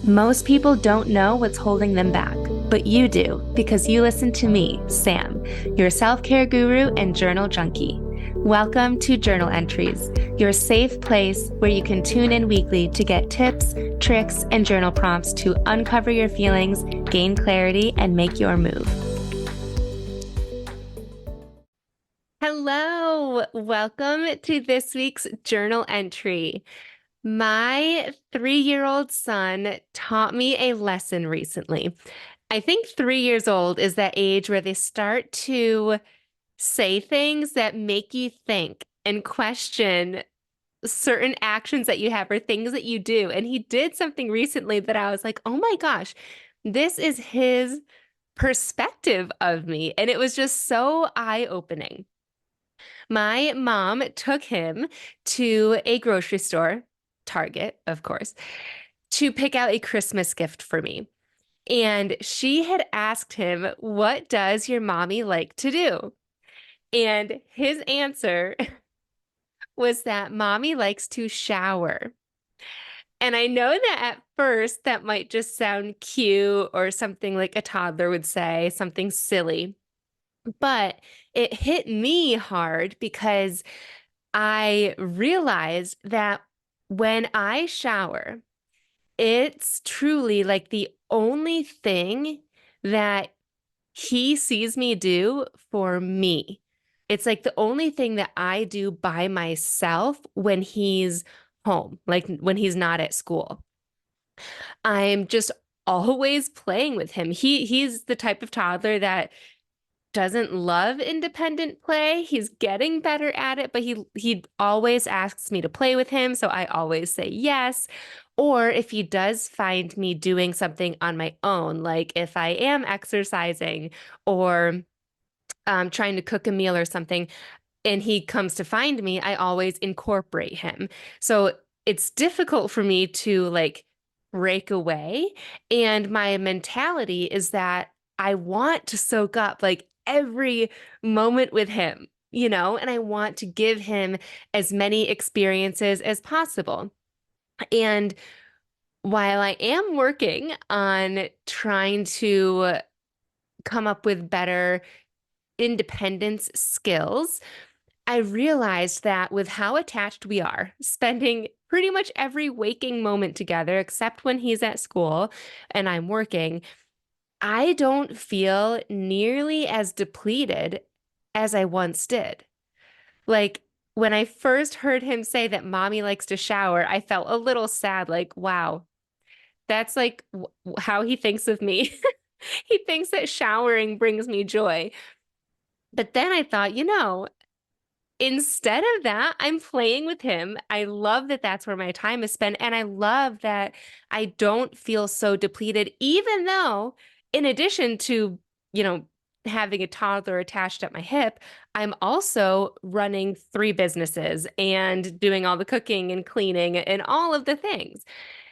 Most people don't know what's holding them back, but you do because you listen to me, Sam, your self-care guru and journal junkie. Welcome to Journal Entries, your safe place where you can tune in weekly to get tips, tricks, and journal prompts to uncover your feelings, gain clarity, and make your move. Hello, welcome to this week's journal entry. My 3-year-old son taught me a lesson recently. I think 3 years old is that age where they start to say things that make you think and question certain actions that you have or things that you do. And he did something recently that I was like, oh my gosh, this is his perspective of me. And it was just so eye-opening. My mom took him to a grocery store, Target, of course, to pick out a Christmas gift for me. And she had asked him, "What does your mommy like to do?" And his answer was that mommy likes to shower. And I know that at first that might just sound cute or something like a toddler would say, something silly. But it hit me hard because I realized that when I shower, it's truly like the only thing that he sees me do for me. It's like the only thing that I do by myself when he's home, like when he's not at school. I'm just always playing with him. He's the type of toddler that doesn't love independent play. He's getting better at it, but he always asks me to play with him, so I always say yes. Or if he does find me doing something on my own, like if I am exercising or trying to cook a meal or something, and he comes to find me, I always incorporate him. So it's difficult for me to like break away. And my mentality is that I want to soak up like every moment with him, and I want to give him as many experiences as possible. And while I am working on trying to come up with better independence skills, I realized that with how attached we are, spending pretty much every waking moment together, except when he's at school and I'm working, I don't feel nearly as depleted as I once did. Like when I first heard him say that mommy likes to shower, I felt a little sad, like, wow, that's like how he thinks of me. He thinks that showering brings me joy. But then I thought, instead of that, I'm playing with him. I love that that's where my time is spent. And I love that I don't feel so depleted, even though, in addition to, you know, having a toddler attached at my hip, I'm also running 3 businesses and doing all the cooking and cleaning and all of the things.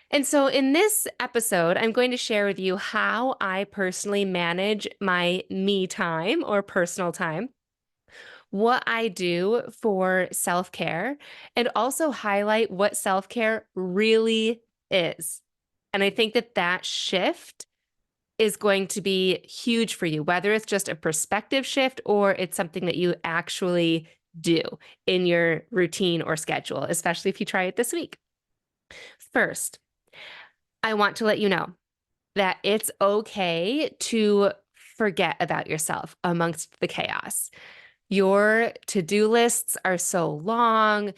And so in this episode, I'm going to share with you how I personally manage my me time or personal time, what I do for self-care, and also highlight what self-care really is. And I think that that shift is going to be huge for you, whether it's just a perspective shift or it's something that you actually do in your routine or schedule, especially if you try it this week. First, I want to let you know that it's okay to forget about yourself amongst the chaos. Your to-do lists are so long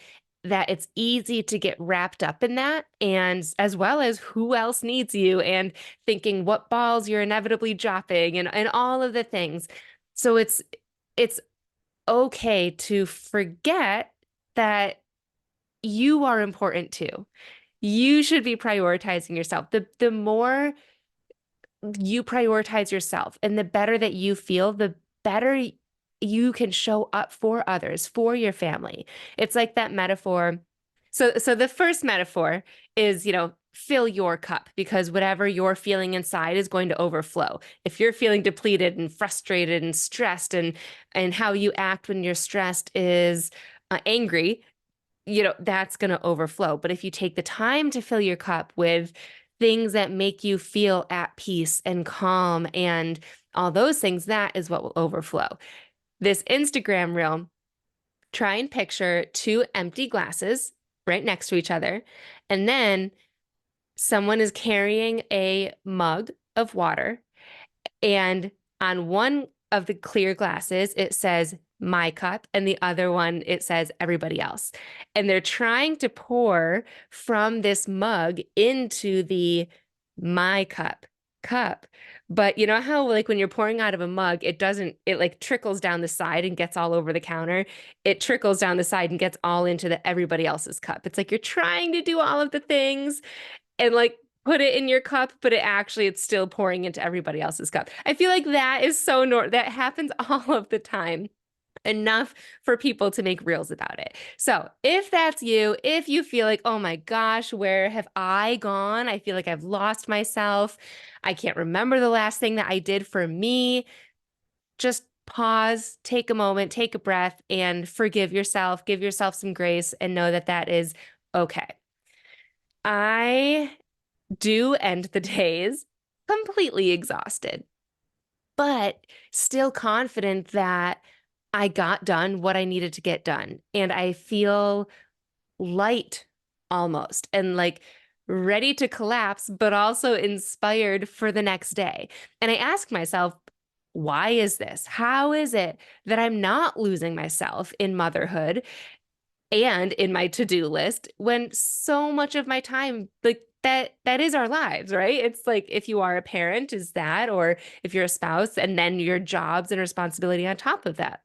that it's easy to get wrapped up in that, and as well as who else needs you and thinking what balls you're inevitably dropping and all of the things. So it's okay to forget that you are important too. You should be prioritizing yourself. The more you prioritize yourself and the better that you feel, the better you can show up for others, for your family. It's like that metaphor. So the first metaphor is, fill your cup because whatever you're feeling inside is going to overflow. If you're feeling depleted and frustrated and stressed and how you act when you're stressed is angry, that's going to overflow. But if you take the time to fill your cup with things that make you feel at peace and calm and all those things, that is what will overflow. This Instagram reel, try and picture two empty glasses right next to each other. And then someone is carrying a mug of water. And on one of the clear glasses, it says my cup, and the other one, it says everybody else. And they're trying to pour from this mug into the my cup. But you know how like when you're pouring out of a mug, it like trickles down the side and gets all over the counter. It trickles down the side and gets all into the everybody else's cup. It's like you're trying to do all of the things and like put it in your cup, but it's still pouring into everybody else's cup. I feel like that is that happens all of the time. Enough for people to make reels about it. So if that's you, if you feel like, oh my gosh, where have I gone? I feel like I've lost myself. I can't remember the last thing that I did for me. Just pause, take a moment, take a breath, and forgive yourself. Give yourself some grace and know that that is okay. I do end the days completely exhausted, but still confident that I got done what I needed to get done. And I feel light almost and like ready to collapse, but also inspired for the next day. And I ask myself, why is this? How is it that I'm not losing myself in motherhood and in my to-do list when so much of my time, like that is our lives, right? It's like if you are a parent, is that, or if you're a spouse, and then your jobs and responsibility on top of that.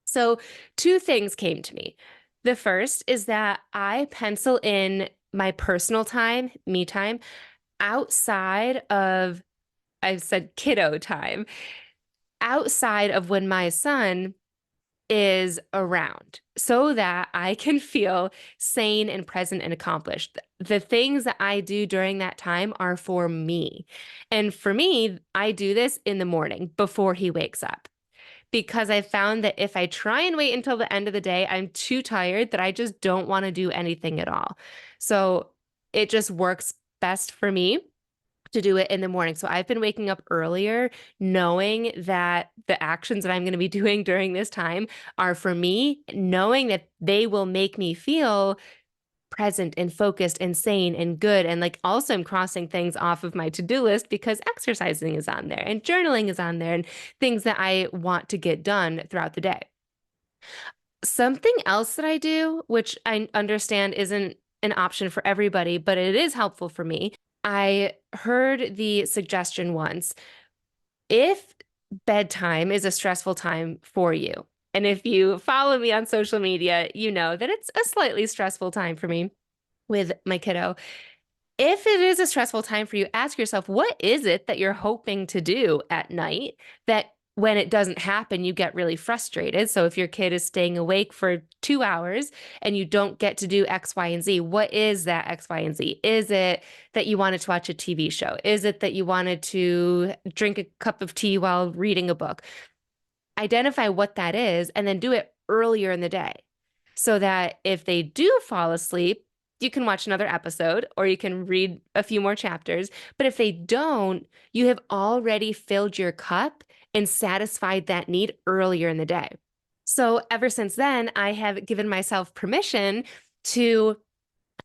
So two things came to me. The first is that I pencil in my personal time, me time, outside of, I've said kiddo time, outside of when my son is around so that I can feel sane and present and accomplished. The things that I do during that time are for me. And for me, I do this in the morning before he wakes up because I found that if I try and wait until the end of the day, I'm too tired that I just don't want to do anything at all. So it just works best for me to do it in the morning. So I've been waking up earlier, knowing that the actions that I'm going to be doing during this time are for me, knowing that they will make me feel present and focused and sane and good. And like also I'm crossing things off of my to-do list because exercising is on there and journaling is on there and things that I want to get done throughout the day. Something else that I do, which I understand isn't an option for everybody, but it is helpful for me. I heard the suggestion once, if bedtime is a stressful time for you, and if you follow me on social media, you know that it's a slightly stressful time for me with my kiddo. If it is a stressful time for you, ask yourself, what is it that you're hoping to do at night that when it doesn't happen, you get really frustrated? So if your kid is staying awake for 2 hours and you don't get to do X, Y, and Z, what is that X, Y, and Z? Is it that you wanted to watch a TV show? Is it that you wanted to drink a cup of tea while reading a book? Identify what that is and then do it earlier in the day so that if they do fall asleep, you can watch another episode or you can read a few more chapters. But if they don't, you have already filled your cup and satisfied that need earlier in the day. So ever since then, I have given myself permission to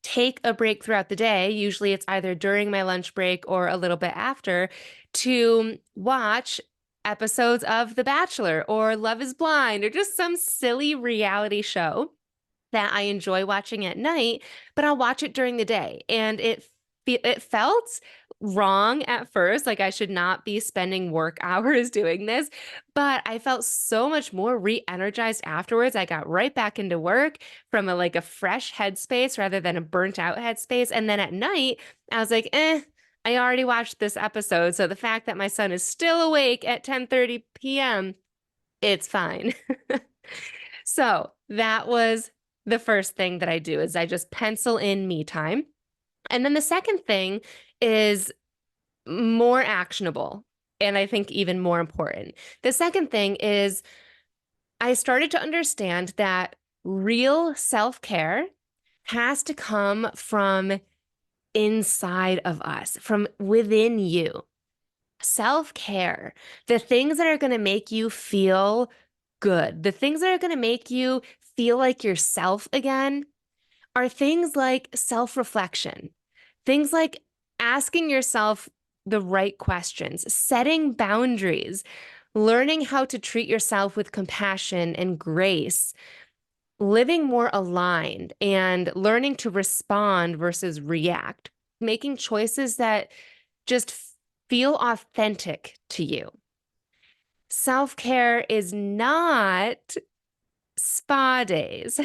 take a break throughout the day. Usually it's either during my lunch break or a little bit after to watch episodes of The Bachelor or Love is Blind or just some silly reality show that I enjoy watching at night, but I'll watch it during the day. And it felt wrong at first, like I should not be spending work hours doing this, but I felt so much more re-energized afterwards. I got right back into work from a fresh headspace rather than a burnt out headspace. And then at night, I was like, I already watched this episode. So the fact that my son is still awake at 10:30 p.m., it's fine. So that was the first thing that I do is I just pencil in me time. And then the second thing is more actionable and I think even more important. The second thing is I started to understand that real self-care has to come from inside of us, from within you. Self-care, the things that are going to make you feel good, the things that are going to make you feel like yourself again, are things like self-reflection, things like asking yourself the right questions, setting boundaries, learning how to treat yourself with compassion and grace, living more aligned and learning to respond versus react, making choices that just feel authentic to you. Self-care is not spa days.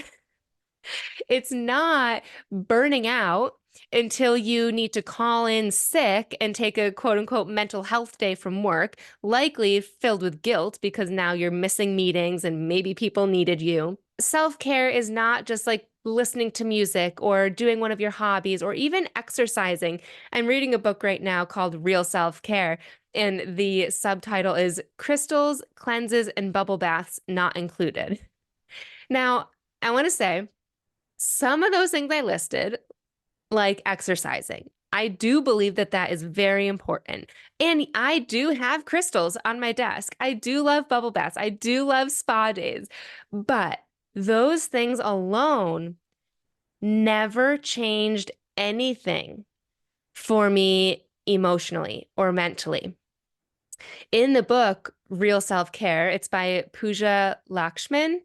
It's not burning out until you need to call in sick and take a quote unquote mental health day from work, likely filled with guilt because now you're missing meetings and maybe people needed you. Self-care is not just like listening to music or doing one of your hobbies or even exercising. I'm reading a book right now called Real Self-Care, and the subtitle is Crystals, Cleanses, and Bubble Baths Not Included. Now, I want to say some of those things I listed, like exercising, I do believe that that is very important. And I do have crystals on my desk. I do love bubble baths. I do love spa days. But those things alone never changed anything for me emotionally or mentally. In the book, Real Self-Care, it's by Pooja Lakshmin.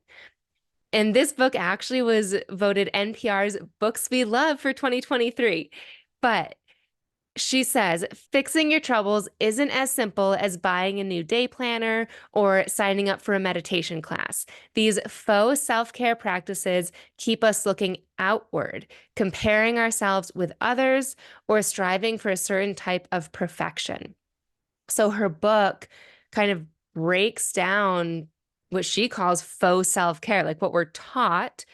And this book actually was voted NPR's Books We Love for 2023. But she says, fixing your troubles isn't as simple as buying a new day planner or signing up for a meditation class. These faux self-care practices keep us looking outward, comparing ourselves with others, or striving for a certain type of perfection. So her book kind of breaks down what she calls faux self-care, like what we're taught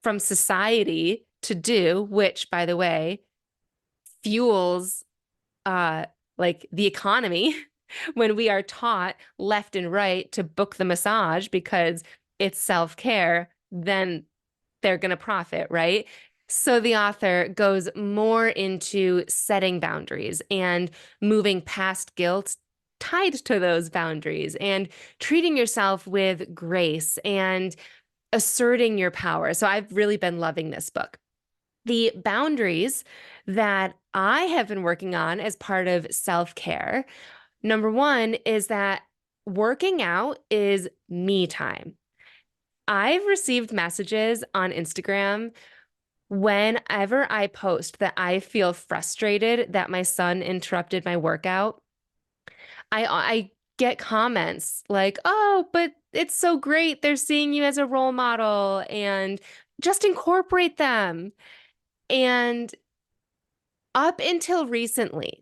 from society to do, which, by the way, fuels like the economy when we are taught left and right to book the massage because it's self-care, then they're going to profit, right? So the author goes more into setting boundaries and moving past guilt tied to those boundaries and treating yourself with grace and asserting your power. So I've really been loving this book. The boundaries that I have been working on as part of self-care, number one is that working out is me time. I've received messages on Instagram whenever I post that I feel frustrated that my son interrupted my workout. I get comments like, "Oh, but it's so great. They're seeing you as a role model and just incorporate them." And up until recently,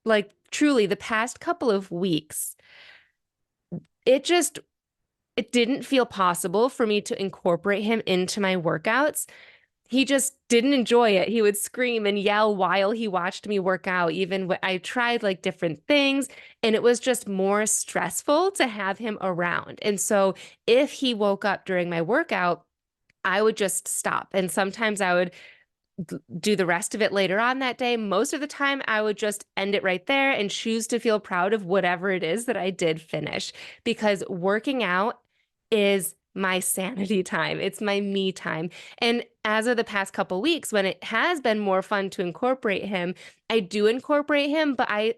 like truly the past couple of weeks, it just it didn't feel possible for me to incorporate him into my workouts. He just didn't enjoy it. He would scream and yell while he watched me work out, even when I tried like different things, and it was just more stressful to have him around. And so if he woke up during my workout, I would just stop. And sometimes I would do the rest of it later on that day. Most of the time, I would just end it right there and choose to feel proud of whatever it is that I did finish, because working out is my sanity time. It's my me time. And as of the past couple weeks, when it has been more fun to incorporate him, I do incorporate him, but I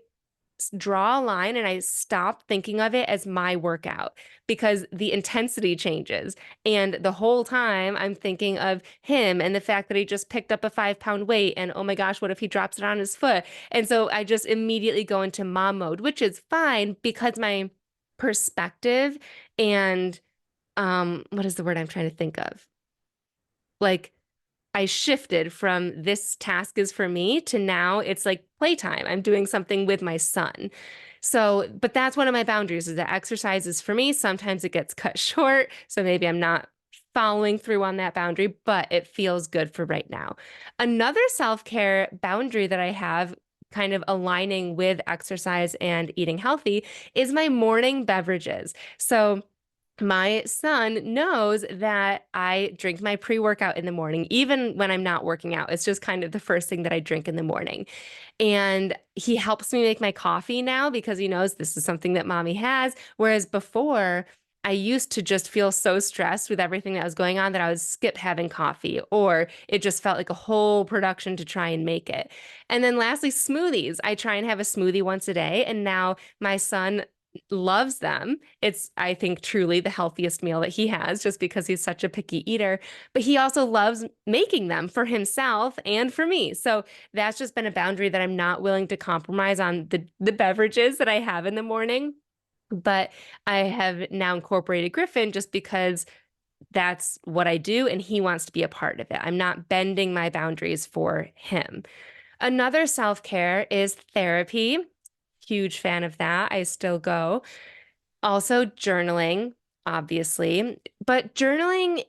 draw a line and I stop thinking of it as my workout because the intensity changes. And the whole time I'm thinking of him and the fact that he just picked up a 5-pound weight and oh my gosh, what if he drops it on his foot? And so I just immediately go into mom mode, which is fine because my perspective and what is the word I'm trying to think of? Like I shifted from this task is for me to now it's like playtime. I'm doing something with my son. So, but that's one of my boundaries is that exercise is for me. Sometimes it gets cut short. So maybe I'm not following through on that boundary, but it feels good for right now. Another self-care boundary that I have kind of aligning with exercise and eating healthy is my morning beverages. So my son knows that I drink my pre-workout in the morning, even when I'm not working out. It's just kind of the first thing that I drink in the morning. And he helps me make my coffee now because he knows this is something that mommy has. Whereas before, I used to just feel so stressed with everything that was going on that I would skip having coffee, or it just felt like a whole production to try and make it. And then lastly, smoothies. I try and have a smoothie once a day. And now my son loves them. It's, I think, truly the healthiest meal that he has just because he's such a picky eater. But he also loves making them for himself and for me. So that's just been a boundary that I'm not willing to compromise on the beverages that I have in the morning. But I have now incorporated Griffin just because that's what I do and he wants to be a part of it. I'm not bending my boundaries for him. Another self-care is therapy. Huge fan of that. I still go. Also, journaling, obviously, but journaling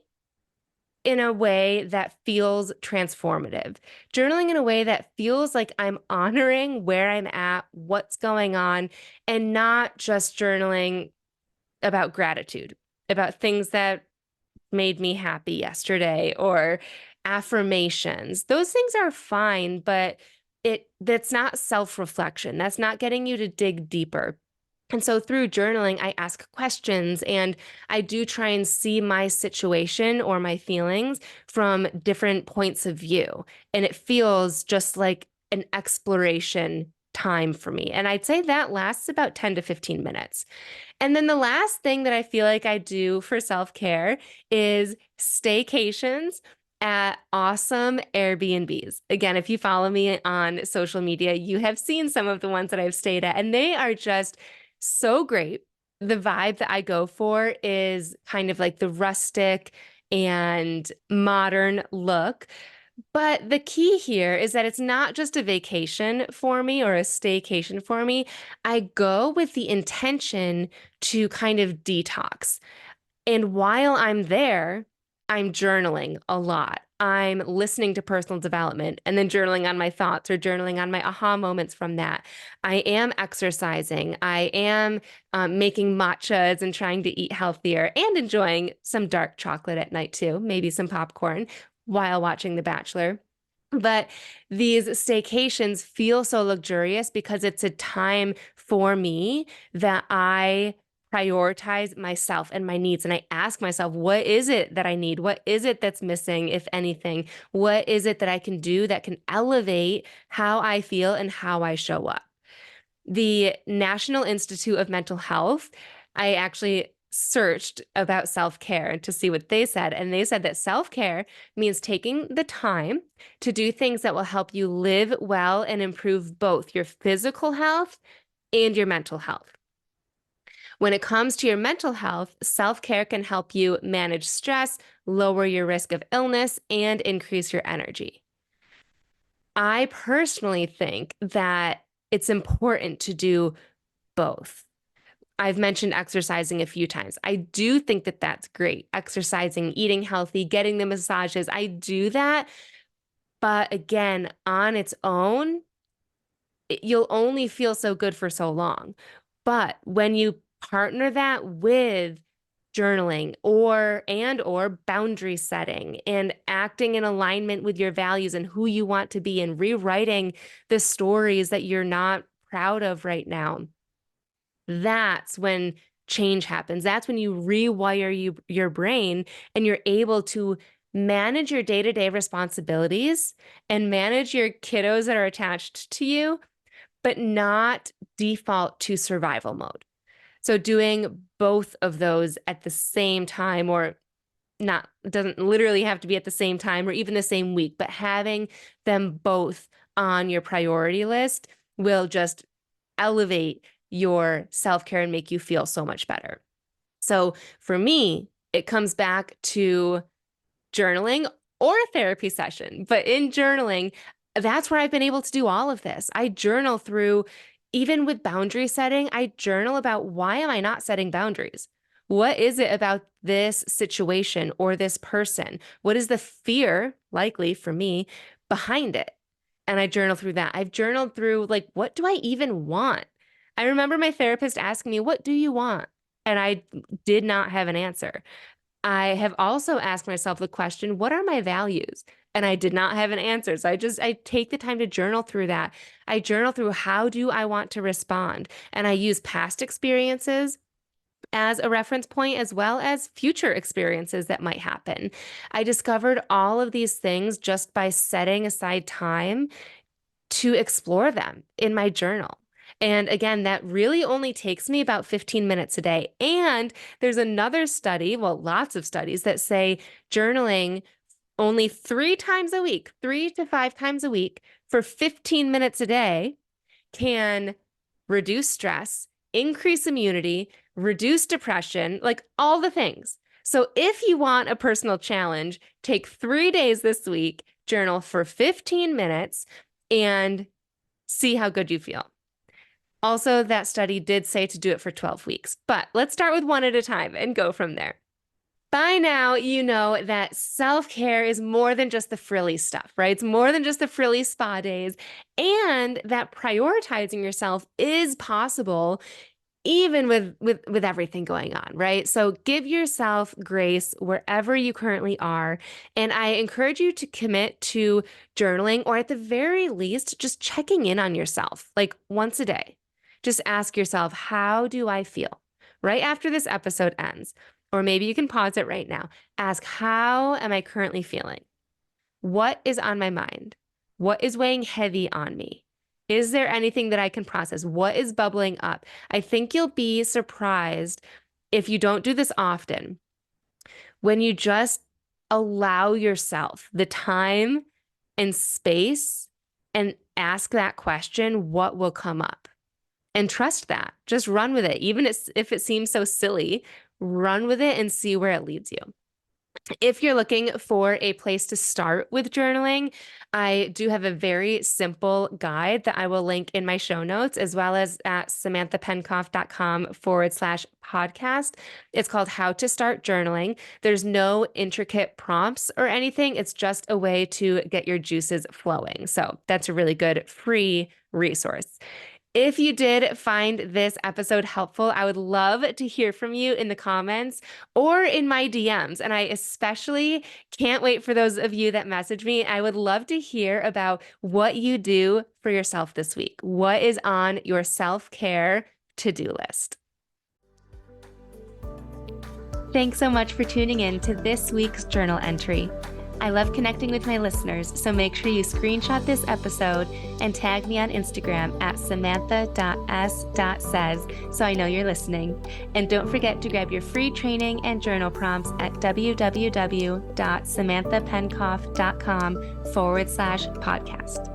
in a way that feels transformative. Journaling in a way that feels like I'm honoring where I'm at, what's going on, and not just journaling about gratitude, about things that made me happy yesterday or affirmations. Those things are fine, but that's not self-reflection. That's not getting you to dig deeper. And so through journaling, I ask questions and I do try and see my situation or my feelings from different points of view. And it feels just like an exploration time for me. And I'd say that lasts about 10 to 15 minutes. And then the last thing that I feel like I do for self-care is staycations at awesome Airbnbs. Again, if you follow me on social media, you have seen some of the ones that I've stayed at, and they are just so great. The vibe that I go for is kind of like the rustic and modern look. But the key here is that it's not just a vacation for me or a staycation for me. I go with the intention to kind of detox. And while I'm there, I'm journaling a lot. I'm listening to personal development and then journaling on my thoughts or journaling on my aha moments from that. I am exercising. I am making matchas and trying to eat healthier and enjoying some dark chocolate at night too, maybe some popcorn while watching The Bachelor. But these staycations feel so luxurious because it's a time for me that I prioritize myself and my needs. And I ask myself, what is it that I need? What is it that's missing, if anything? What is it that I can do that can elevate how I feel and how I show up? The National Institute of Mental Health, I actually searched about self-care to see what they said. And they said that self-care means taking the time to do things that will help you live well and improve both your physical health and your mental health. When it comes to your mental health, self-care can help you manage stress, lower your risk of illness, and increase your energy. I personally think that it's important to do both. I've mentioned exercising a few times. I do think that that's great. Exercising, eating healthy, getting the massages. I do that. But again, on its own, you'll only feel so good for so long. But when you partner that with journaling or boundary setting and acting in alignment with your values and who you want to be and rewriting the stories that you're not proud of right now, that's when change happens. That's when you rewire your brain and you're able to manage your day-to-day responsibilities and manage your kiddos that are attached to you, but not default to survival mode. So doing both of those at the same time, or not, it doesn't literally have to be at the same time or even the same week, but having them both on your priority list will just elevate your self-care and make you feel so much better. So for me, it comes back to journaling or a therapy session. But in journaling, that's where I've been able to do all of this. I journal through, even with boundary setting, I journal about why am I not setting boundaries? What is it about this situation or this person? What is the fear, likely for me, behind it? And I journal through that. I've journaled through, like, what do I even want? I remember my therapist asking me, what do you want? And I did not have an answer. I have also asked myself the question, what are my values? And I did not have an answer. So I take the time to journal through that. I journal through how do I want to respond? And I use past experiences as a reference point as well as future experiences that might happen. I discovered all of these things just by setting aside time to explore them in my journal. And again, that really only takes me about 15 minutes a day. And there's another study, well, lots of studies that say journaling only 3 times a week, 3 to 5 times a week for 15 minutes a day can reduce stress, increase immunity, reduce depression, like all the things. So if you want a personal challenge, take 3 days this week, journal for 15 minutes, and see how good you feel. Also, that study did say to do it for 12 weeks, but let's start with one at a time and go from there. By now, you know that self-care is more than just the frilly stuff, right? It's more than just the frilly spa days, and that prioritizing yourself is possible even with everything going on, right? So give yourself grace wherever you currently are. And I encourage you to commit to journaling, or at the very least, just checking in on yourself like once a day. Just ask yourself, how do I feel? Right after this episode ends, or maybe you can pause it right now. Ask, how am I currently feeling? What is on my mind? What is weighing heavy on me? Is there anything that I can process? What is bubbling up? I think you'll be surprised if you don't do this often, when you just allow yourself the time and space and ask that question, what will come up? And trust that. Just run with it. Even if it seems so silly, run with it and see where it leads you. If you're looking for a place to start with journaling, I do have a very simple guide that I will link in my show notes, as well as at samanthapenkoff.com/podcast. It's called How to Start Journaling. There's no intricate prompts or anything. It's just a way to get your juices flowing. So that's a really good free resource. If you did find this episode helpful, I would love to hear from you in the comments or in my DMs. And I especially can't wait for those of you that message me. I would love to hear about what you do for yourself this week. What is on your self-care to-do list? Thanks so much for tuning in to this week's journal entry. I love connecting with my listeners, so make sure you screenshot this episode and tag me on Instagram at samantha.s.says so I know you're listening. And don't forget to grab your free training and journal prompts at www.samanthapenkoff.com/podcast.